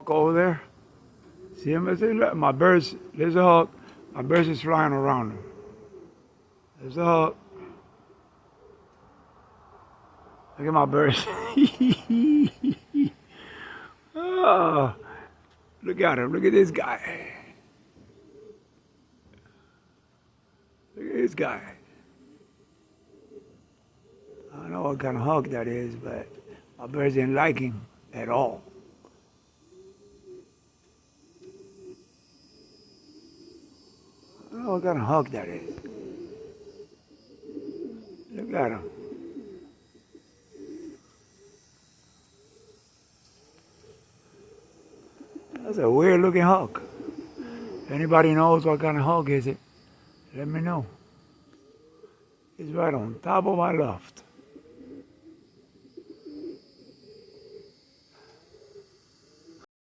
Over there. See him? I say, look, my birds, there's a hawk. My birds is flying around him. There's a hawk. Look at my birds. Oh, look at him. Look at this guy. Look at this guy. I don't know what kind of hawk that is, but my birds didn't like him at all. I don't know what kind of hawk that is. Look at him. That's a weird looking hawk. If anybody knows what kind of hawk is it, let me know. It's right on top of my loft.